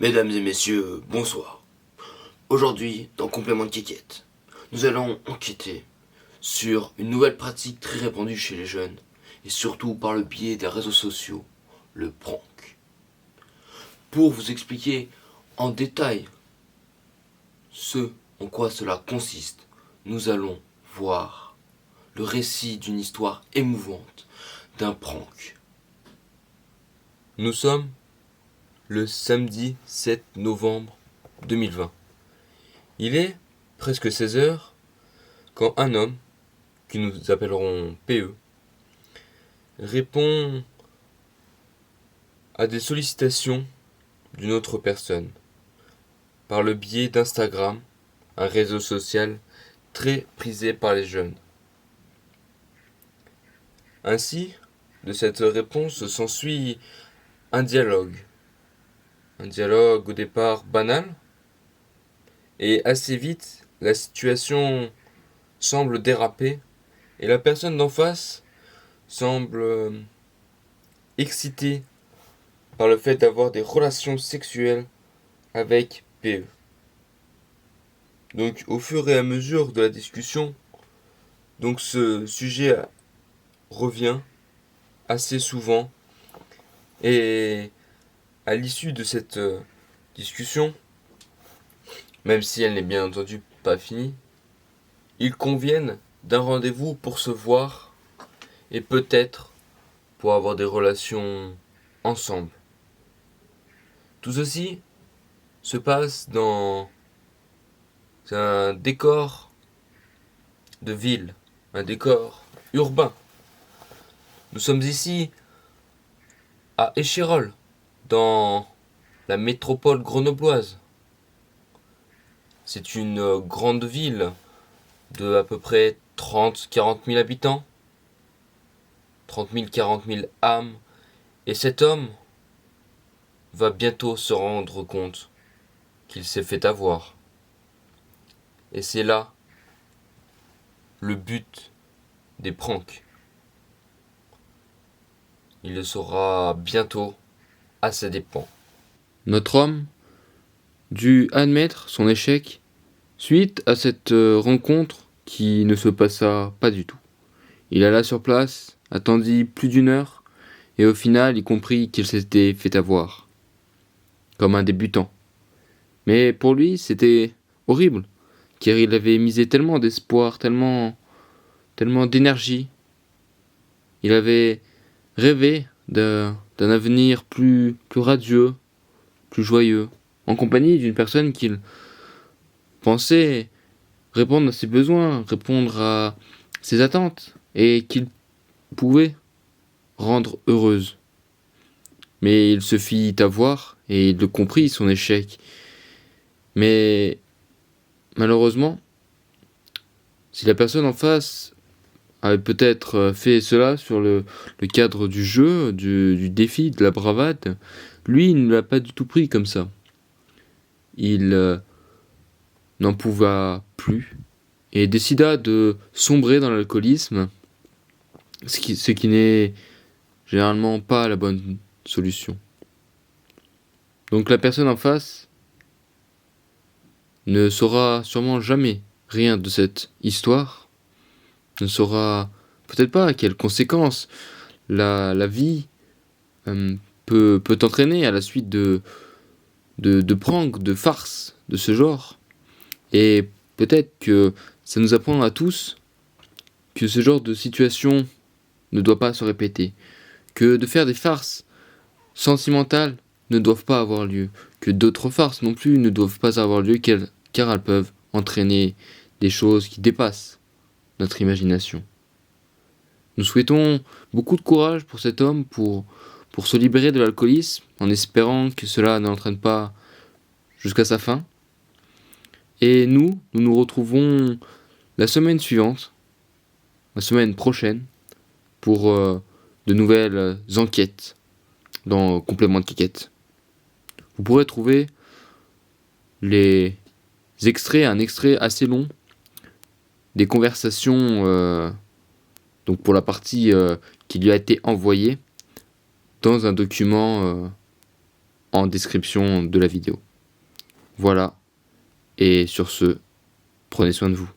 Mesdames et messieurs, bonsoir. Aujourd'hui, dans Complément de Kékette, nous allons enquêter sur une nouvelle pratique très répandue chez les jeunes, et surtout par le biais des réseaux sociaux, le prank. Pour vous expliquer en détail ce en quoi cela consiste, nous allons voir le récit d'une histoire émouvante d'un prank. Nous sommes le samedi 7 novembre 2020. Il est presque 16 heures quand un homme, que nous appellerons PE, répond à des sollicitations d'une autre personne par le biais d'Instagram, un réseau social très prisé par les jeunes. Ainsi, de cette réponse s'ensuit un dialogue au départ banal, et assez vite, la situation semble déraper et la personne d'en face semble excitée par le fait d'avoir des relations sexuelles avec PE. Donc au fur et à mesure de la discussion, donc ce sujet revient assez souvent, et à l'issue de cette discussion, même si elle n'est bien entendu pas finie, ils conviennent d'un rendez-vous pour se voir et peut-être pour avoir des relations ensemble. Tout ceci se passe dans un décor de ville, un décor urbain. Nous sommes ici à Échirolles, dans la métropole grenobloise. C'est une grande ville de à peu près 30-40 000 habitants, 30 000, 40 000 âmes, et cet homme va bientôt se rendre compte qu'il s'est fait avoir. Et c'est là le but des pranks. Il le saura bientôt à ses dépens. Notre homme dut admettre son échec suite à cette rencontre qui ne se passa pas du tout. Il alla sur place, attendit plus d'une heure, et au final il comprit qu'il s'était fait avoir, comme un débutant. Mais pour lui c'était horrible, car il avait misé tellement d'espoir, tellement d'énergie. Il avait rêvé d'un avenir plus radieux, plus joyeux, en compagnie d'une personne qu'il pensait répondre à ses besoins, répondre à ses attentes, et qu'il pouvait rendre heureuse. Mais il se fit avoir, et il le comprit, son échec. Mais malheureusement, si la personne en face avait peut-être fait cela sur le cadre du jeu, du défi, de la bravade, lui, il ne l'a pas du tout pris comme ça. Il n'en pouvait plus et décida de sombrer dans l'alcoolisme, ce qui n'est généralement pas la bonne solution. Donc la personne en face ne saura sûrement jamais rien de cette histoire, ne saura peut-être pas quelles conséquences la vie peut entraîner à la suite de pranks, de farces de ce genre. Et peut-être que ça nous apprend à tous que ce genre de situation ne doit pas se répéter, que de faire des farces sentimentales ne doivent pas avoir lieu, que d'autres farces non plus ne doivent pas avoir lieu, car elles peuvent entraîner des choses qui dépassent notre imagination. Nous souhaitons beaucoup de courage pour cet homme, pour se libérer de l'alcoolisme, en espérant que cela n'entraîne pas jusqu'à sa fin. Et nous nous retrouvons la semaine suivante, la semaine prochaine, pour de nouvelles enquêtes dans Complément de Kékette. Vous pourrez trouver les extraits, un extrait assez long, des conversations, donc pour la partie qui lui a été envoyée, dans un document en description de la vidéo. Voilà, et sur ce, prenez soin de vous.